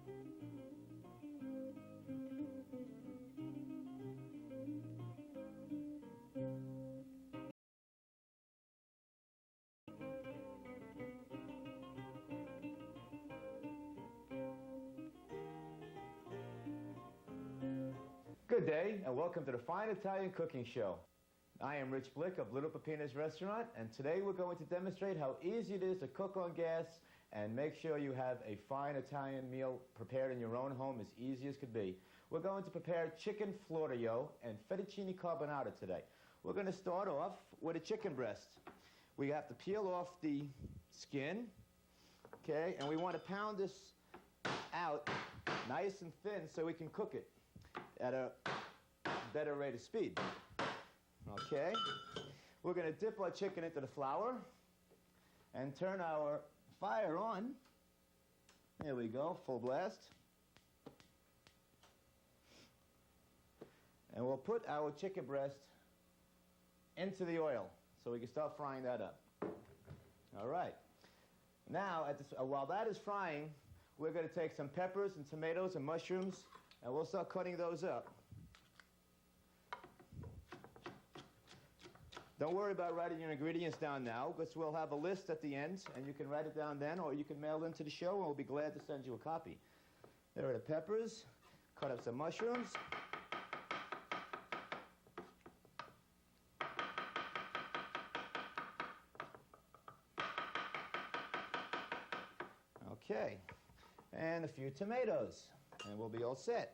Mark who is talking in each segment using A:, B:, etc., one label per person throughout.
A: Good day, and welcome to the Fine Italian Cooking Show. I am Rich Blick of Little Pepina's Restaurant, and today we're going to demonstrate how easy it is to cook on gas and make sure you have a fine Italian meal prepared in your own home as easy as could be. We're going to prepare chicken florio and fettuccine carbonara today. We're going to start off with a chicken breast. We have to peel off the skin, okay, and we want to pound this out nice and thin so we can cook it at a better rate of speed. Okay, we're going to dip our chicken into the flour and turn our fire on. There we go, full blast. And we'll put our chicken breast into the oil so we can start frying that up. All right. Now, while that is frying, we're going to take some peppers and tomatoes and mushrooms, and we'll start cutting those up. Don't worry about writing your ingredients down now, because we'll have a list at the end, and you can write it down then, or you can mail it into the show, and we'll be glad to send you a copy. There are the peppers. Cut up some mushrooms. Okay. And a few tomatoes, and we'll be all set.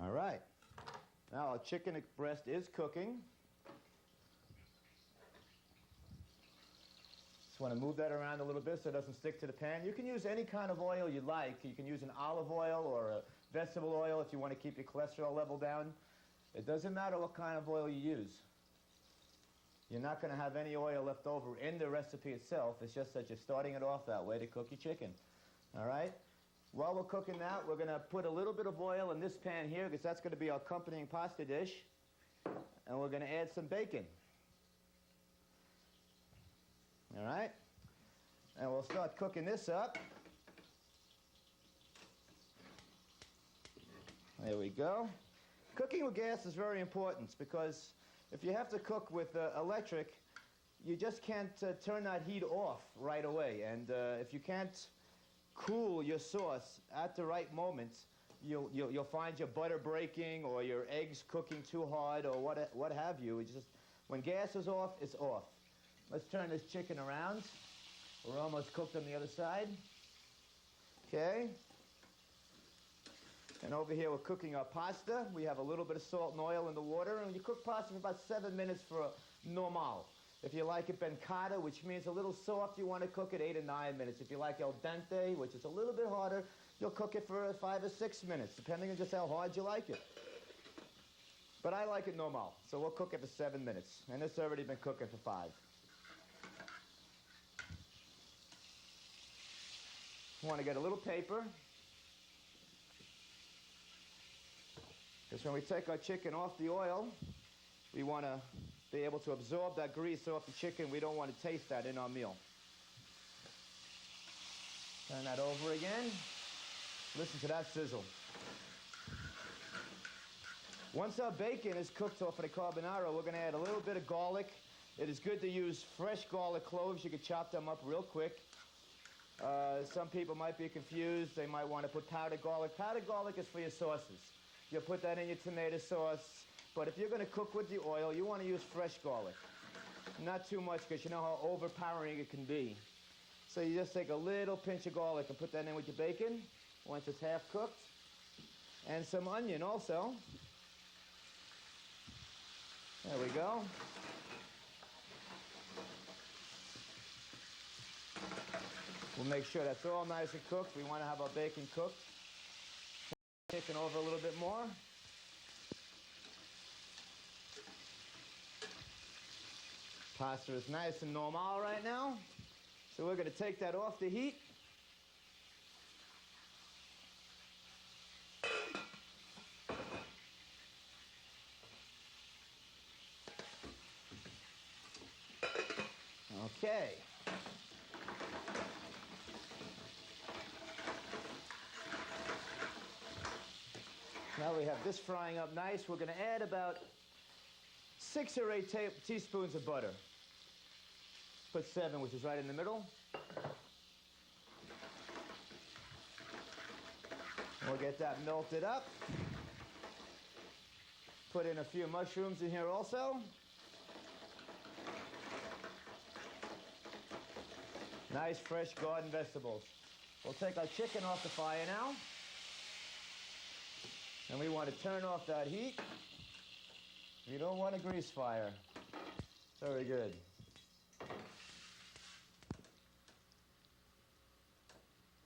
A: All right. Now our chicken breast is cooking. Just want to move that around a little bit so it doesn't stick to the pan. You can use any kind of oil you like. You can use an olive oil or a vegetable oil if you want to keep your cholesterol level down. It doesn't matter what kind of oil you use. You're not going to have any oil left over in the recipe itself. It's just that you're starting it off that way to cook your chicken. All right? While we're cooking that, we're going to put a little bit of oil in this pan here because that's going to be our accompanying pasta dish. And we're going to add some bacon. All right? And we'll start cooking this up. There we go. Cooking with gas is very important because if you have to cook with electric, you just can't turn that heat off right away. And if you can't cool your sauce at the right moment, you'll find your butter breaking or your eggs cooking too hard or what have you. It's just, when gas is off, it's off. Let's turn this chicken around. We're almost cooked on the other side. Okay. And over here we're cooking our pasta. We have a little bit of salt and oil in the water, and you cook pasta for about 7 minutes for normal. If you like it bencata, which means a little soft, you want to cook it 8 or 9 minutes. If you like el dente, which is a little bit harder, you'll cook it for 5 or 6 minutes, depending on just how hard you like it. But I like it normal, so we'll cook it for 7 minutes. And it's already been cooking for 5. You want to get a little paper. Because when we take our chicken off the oil, we want to be able to absorb that grease off the chicken. We don't want to taste that in our meal. Turn that over again. Listen to that sizzle. Once our bacon is cooked off of the carbonara, we're going to add a little bit of garlic. It is good to use fresh garlic cloves. You can chop them up real quick. Some people might be confused. They might want to put powdered garlic. Powdered garlic is for your sauces. You'll put that in your tomato sauce. But if you're going to cook with the oil, you want to use fresh garlic. Not too much, because you know how overpowering it can be. So you just take a little pinch of garlic and put that in with your bacon once it's half cooked. And some onion also. There we go. We'll make sure that's all nice and cooked. We want to have our bacon cooked. Chicken over a little bit more. Pasta is nice and normal right now. So we're going to take that off the heat. Okay. Now we have this frying up nice. We're going to add about 6 or 8 teaspoons of butter. Put 7, which is right in the middle. We'll get that melted up. Put in a few mushrooms in here also. Nice fresh garden vegetables. We'll take our chicken off the fire now. And we want to turn off that heat. We don't want a grease fire. Very good.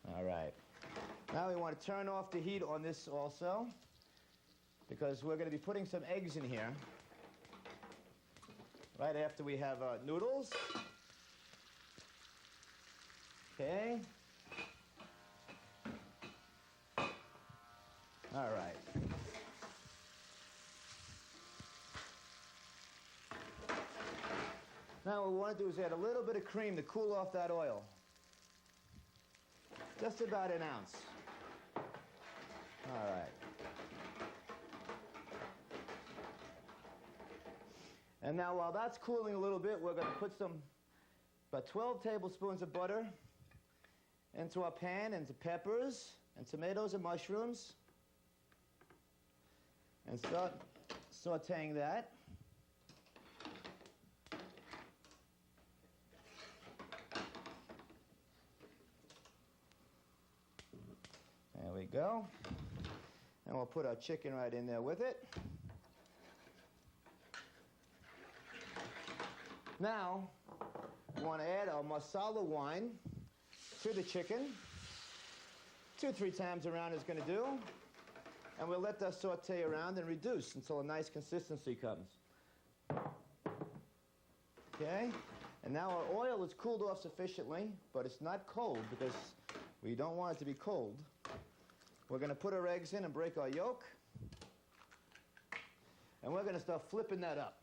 A: All right. Now we want to turn off the heat on this also, because we're going to be putting some eggs in here right after we have noodles. Okay. All right. Now what we want to do is add a little bit of cream to cool off that oil. Just about an ounce. All right. And now while that's cooling a little bit, we're going to put about 12 tablespoons of butter into our pan, into peppers and tomatoes and mushrooms, and start sauteing that. There we go. And we'll put our chicken right in there with it. Now, we want to add our masala wine to the chicken. 2-3 times around is going to do. And we'll let that saute around and reduce until a nice consistency comes. Okay? And now our oil is cooled off sufficiently, but it's not cold because we don't want it to be cold. We're going to put our eggs in and break our yolk. And we're going to start flipping that up.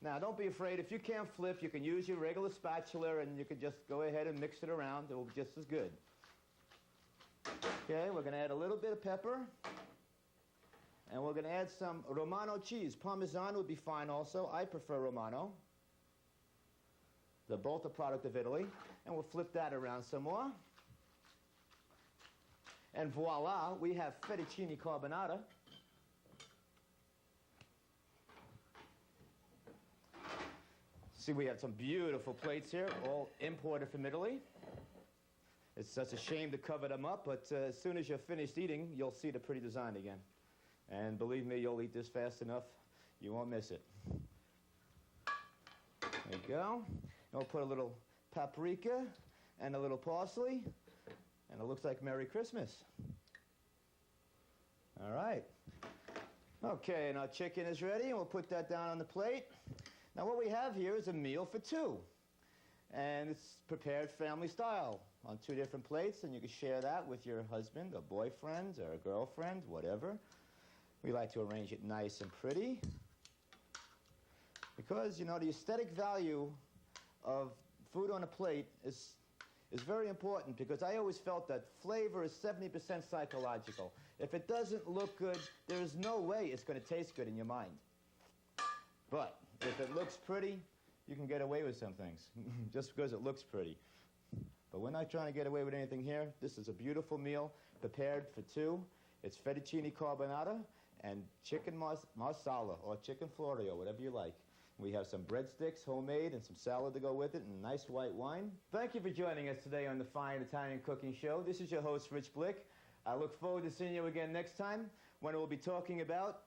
A: Now, don't be afraid. If you can't flip, you can use your regular spatula and you can just go ahead and mix it around. It will be just as good. Okay, we're going to add a little bit of pepper. And we're going to add some Romano cheese. Parmesan would be fine also. I prefer Romano. They're both a product of Italy. And we'll flip that around some more. And voila, we have fettuccine carbonara. See, we have some beautiful plates here, all imported from Italy. It's such a shame to cover them up, but as soon as you're finished eating, you'll see the pretty design again. And believe me, you'll eat this fast enough, you won't miss it. There you go. And we'll put a little paprika and a little parsley, and it looks like Merry Christmas. All right. Okay, and our chicken is ready, and we'll put that down on the plate. Now what we have here is a meal for 2. And it's prepared family style on 2 different plates, and you can share that with your husband or boyfriend or girlfriend, whatever. We like to arrange it nice and pretty because, you know, the aesthetic value of food on a plate is very important, because I always felt that flavor is 70% psychological. If it doesn't look good, there's no way it's going to taste good in your mind. But if it looks pretty, you can get away with some things just because it looks pretty. But we're not trying to get away with anything here. This is a beautiful meal prepared for 2. It's fettuccine carbonara and chicken marsala or chicken florio, whatever you like. We have some breadsticks, homemade, and some salad to go with it, and nice white wine. Thank you for joining us today on the Fine Italian Cooking Show. This is your host, Rich Blick. I look forward to seeing you again next time when we'll be talking about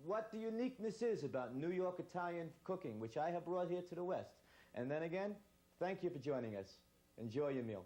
A: what the uniqueness is about New York Italian cooking, which I have brought here to the West. And then again, thank you for joining us. Enjoy your meal.